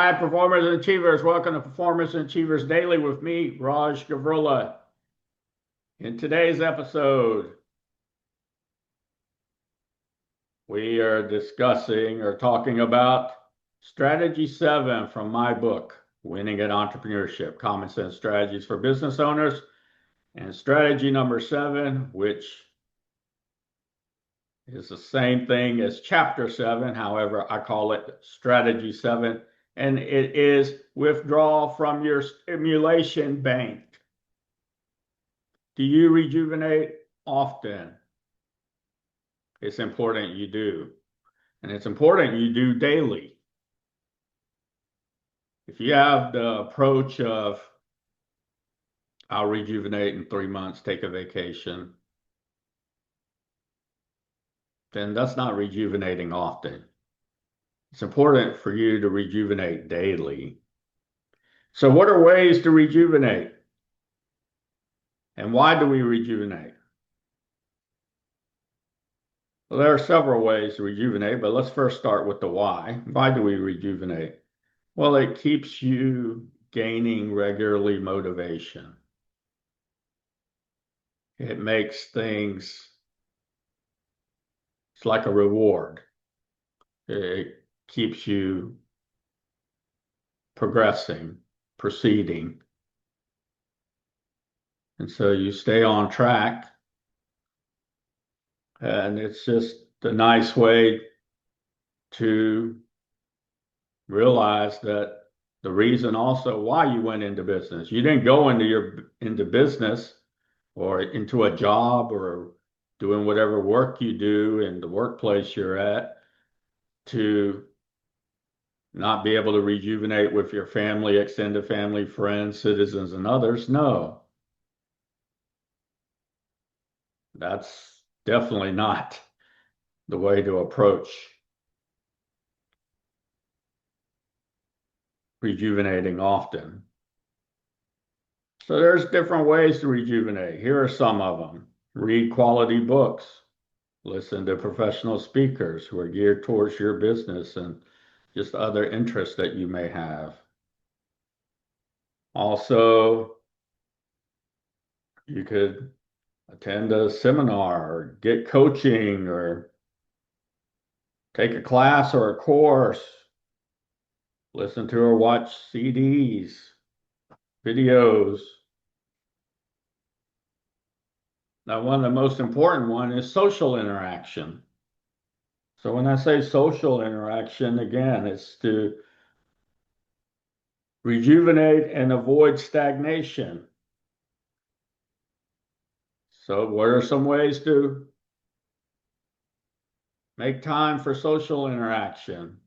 Hi, performers and achievers. Welcome to Performance and Achievers Daily with me, Raj Gavurla. In today's episode, we are discussing or talking about Strategy 7 from my book, Winning at Entrepreneurship, Common Sense Strategies for Business Owners, and strategy number 7, which is the same thing as Chapter 7. However, I call it Strategy 7, and it is withdraw from your stimulation bank. Do you rejuvenate often? It's important you do. And it's important you do daily. If you have the approach of, I'll rejuvenate in 3 months, take a vacation, then that's not rejuvenating often. It's important for you to rejuvenate daily. So what are ways to rejuvenate? And why do we rejuvenate? Well, there are several ways to rejuvenate, but let's first start with the why. Why do we rejuvenate? Well, it keeps you gaining regularly motivation. It makes things, it's like a reward. It keeps you progressing, proceeding. And so you stay on track. And it's just a nice way to realize that the reason also why you went into business. You didn't go into business or into a job or doing whatever work you do in the workplace you're at to not be able to rejuvenate with your family, extended family, friends, citizens, and others. No, that's definitely not the way to approach rejuvenating often. So there's different ways to rejuvenate. Here are some of them. Read quality books. Listen to professional speakers who are geared towards your business and just other interests that you may have. Also, you could attend a seminar or get coaching or take a class or a course, listen to or watch CDs, videos. Now, one of the most important one is social interaction. So when I say social interaction, again, it's to rejuvenate and avoid stagnation. So what are some ways to make time for social interaction?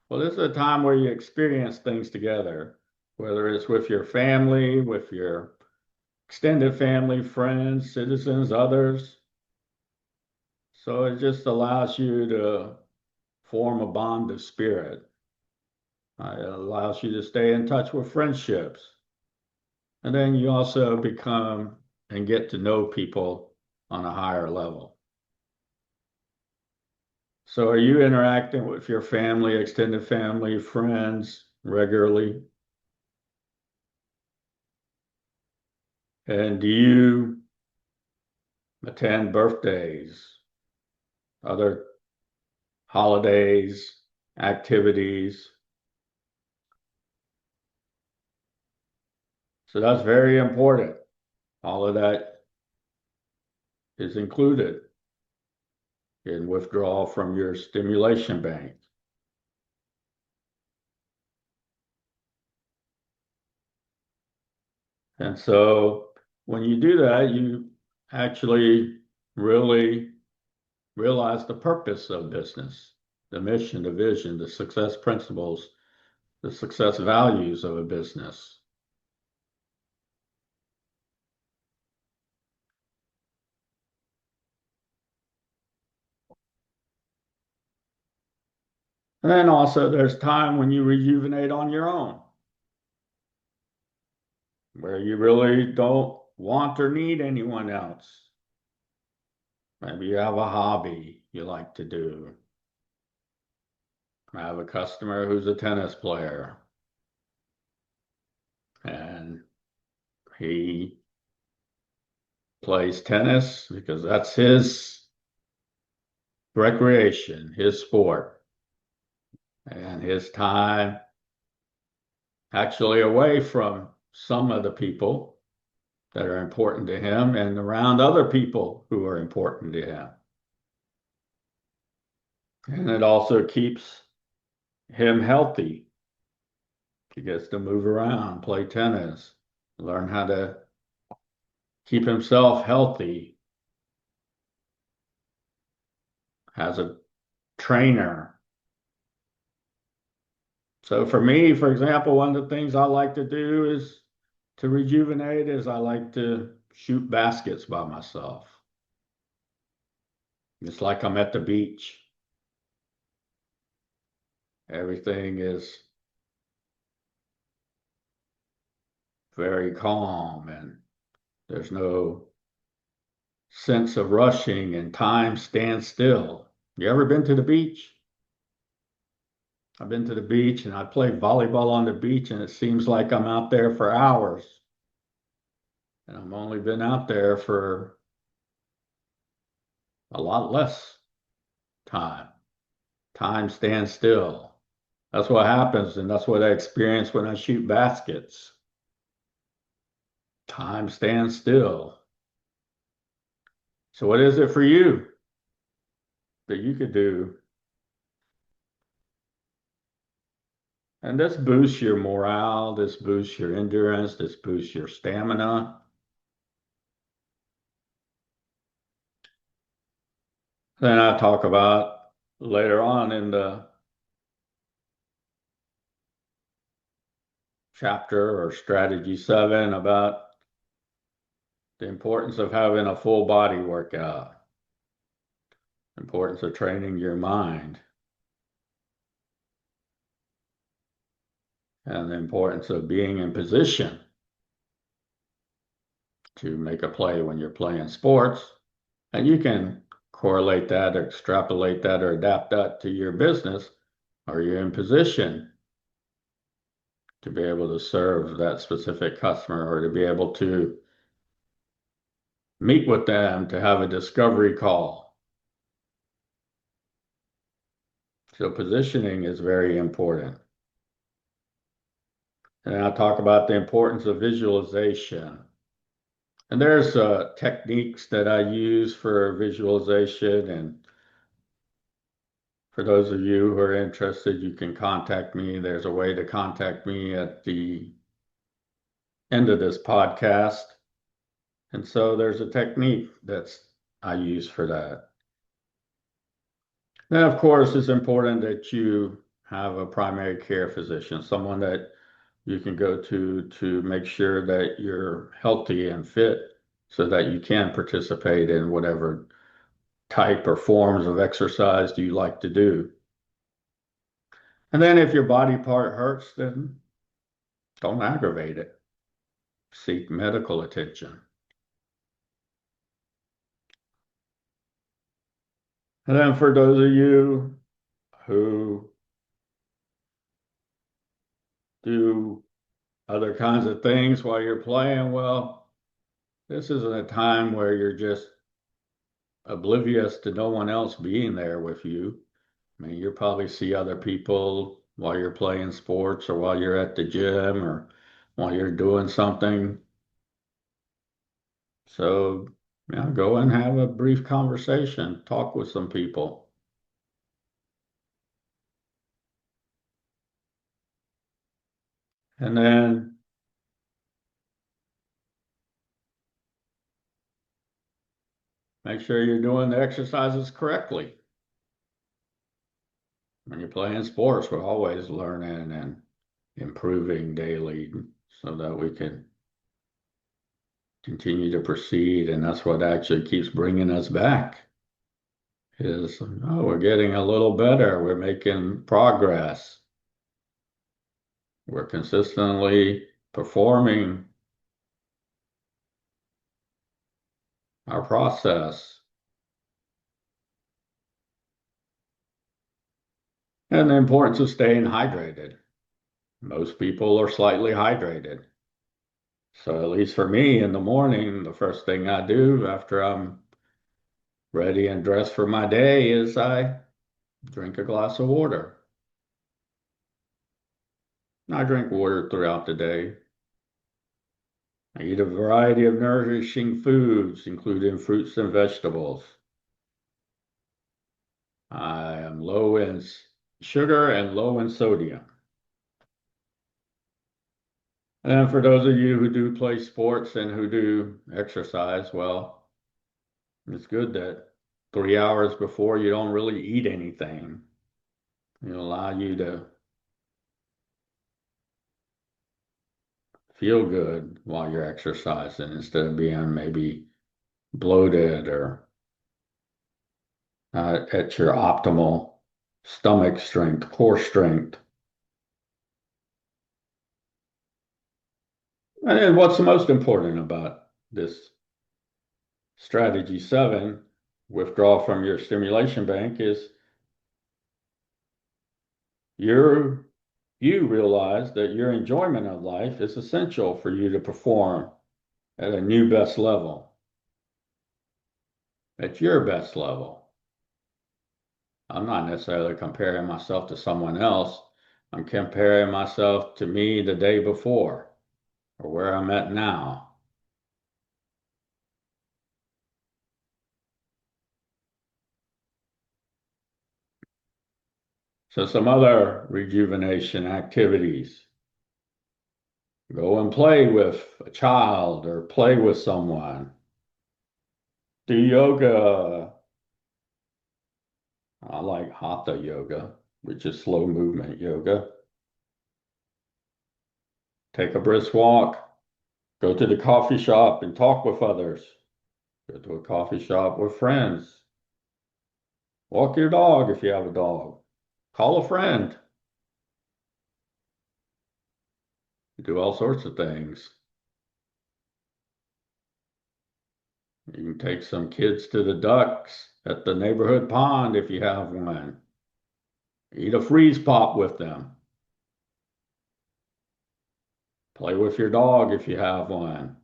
Well, this is a time where you experience things together, whether it's with your family, with your extended family, friends, citizens, others. So it just allows you to form a bond of spirit. It allows you to stay in touch with friendships. And then you also become and get to know people on a higher level. So are you interacting with your family, extended family, friends regularly? And do you attend birthdays, other holidays, activities? So that's very important. All of that is included in withdrawal from your stimulation bank. And so when you do that, you actually really realize the purpose of business, the mission, the vision, the success principles, the success values of a business. And then also there's time when you rejuvenate on your own, where you really don't want or need anyone else. Maybe you have a hobby you like to do. I have a customer who's a tennis player, and he plays tennis because that's his recreation, his sport, and his time actually away from some of the people that are important to him and around other people who are important to him. And it also keeps him healthy. He gets to move around, play tennis, learn how to keep himself healthy, has a trainer. So for me, for example, one of the things I like to do is to rejuvenate is I like to shoot baskets by myself. It's like I'm at the beach. Everything is very calm and there's no sense of rushing and time stands still. You ever been to the beach? I've been to the beach and I play volleyball on the beach and it seems like I'm out there for hours. And I've only been out there for a lot less time. Time stands still. That's what happens, and that's what I experience when I shoot baskets. Time stands still. So what is it for you that you could do? And this boosts your morale, this boosts your endurance, this boosts your stamina. Then I talk about later on in the chapter or strategy 7 about the importance of having a full body workout, importance of training your mind, and the importance of being in position to make a play when you're playing sports. And you can correlate that or extrapolate that or adapt that to your business. Are you in position to be able to serve that specific customer or to be able to meet with them to have a discovery call? So positioning is very important. And I'll talk about the importance of visualization. And there's techniques that I use for visualization. And for those of you who are interested, you can contact me. There's a way to contact me at the end of this podcast. And so there's a technique that's I use for that. Then, of course, it's important that you have a primary care physician, someone that you can go to make sure that you're healthy and fit so that you can participate in whatever type or forms of exercise you like to do. And then if your body part hurts, then don't aggravate it. Seek medical attention. And then for those of you who do other kinds of things while you're playing, well, this isn't a time where you're just oblivious to no one else being there with you. I mean, you'll probably see other people while you're playing sports or while you're at the gym or while you're doing something. So, go and have a brief conversation, talk with some people. And then make sure you're doing the exercises correctly. When you're playing sports, we're always learning and improving daily so that we can continue to proceed. And that's what actually keeps bringing us back is, oh, we're getting a little better. We're making progress. We're consistently performing our process. And the importance of staying hydrated. Most people are slightly hydrated. So at least for me in the morning, the first thing I do after I'm ready and dressed for my day is I drink a glass of water. I drink water throughout the day. I eat a variety of nourishing foods, including fruits and vegetables. I am low in sugar and low in sodium. And for those of you who do play sports and who do exercise, well, it's good that 3 hours before you don't really eat anything. It'll allow you to feel good while you're exercising instead of being maybe bloated or at your optimal stomach strength, core strength. And then what's the most important about this strategy 7, withdraw from your stimulation bank, is your you realize that your enjoyment of life is essential for you to perform at a new best level, at your best level. I'm not necessarily comparing myself to someone else. I'm comparing myself to me the day before or where I'm at now. So some other rejuvenation activities. Go and play with a child or play with someone. Do yoga. I like hatha yoga, which is slow movement yoga. Take a brisk walk. Go to the coffee shop and talk with others. Go to a coffee shop with friends. Walk your dog if you have a dog. Call a friend. Do all sorts of things. You can take some kids to the ducks at the neighborhood pond if you have one. Eat a freeze pop with them. Play with your dog if you have one.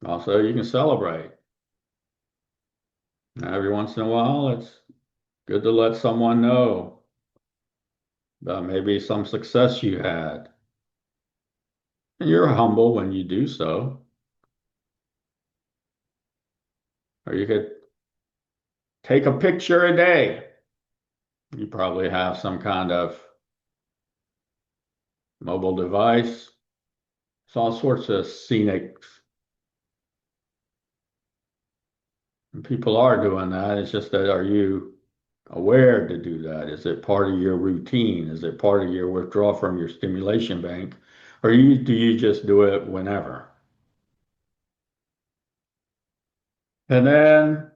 Also, you can celebrate. Now, every once in a while, it's good to let someone know about maybe some success you had. And you're humble when you do so. Or you could take a picture a day. You probably have some kind of mobile device. It's all sorts of scenic. And people are doing that. It's just that are you aware to do that? Is it part of your routine? Is it part of your withdrawal from your stimulation bank? Or do you just do it whenever? And then,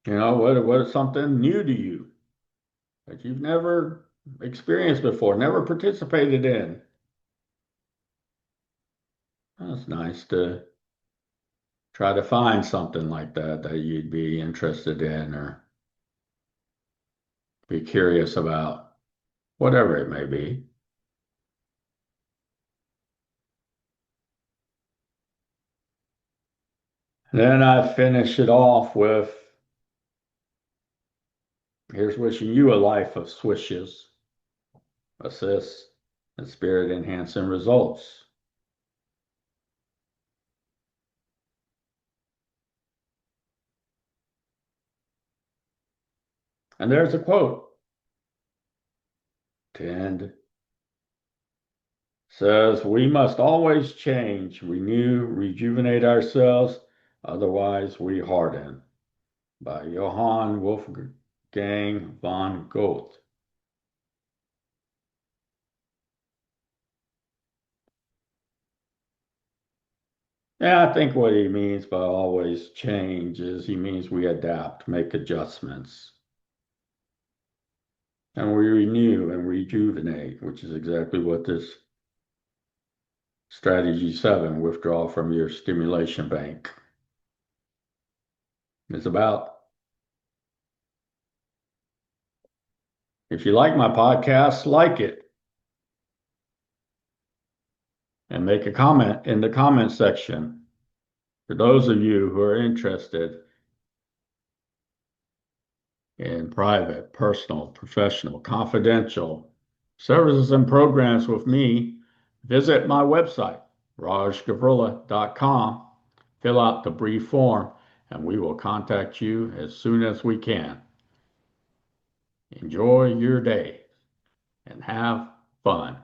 what is something new to you that you've never experienced before, never participated in? That's nice to try to find something like that that you'd be interested in or be curious about, whatever it may be. Then I finish it off with here's wishing you a life of swishes, assists, and spirit enhancing results. And there's a quote. 10 says, we must always change, renew, rejuvenate ourselves, otherwise we harden. By Johann Wolfgang von Goethe. Yeah, I think what he means by always change is he means we adapt, make adjustments, and we renew and rejuvenate, which is exactly what this Strategy 7, withdraw from your stimulation bank. It's about. If you like my podcast, like it and make a comment in the comment section. For those of you who are interested in private, personal, professional, confidential services and programs with me, visit my website, rajgavurla.com, fill out the brief form, and we will contact you as soon as we can. Enjoy your day and have fun.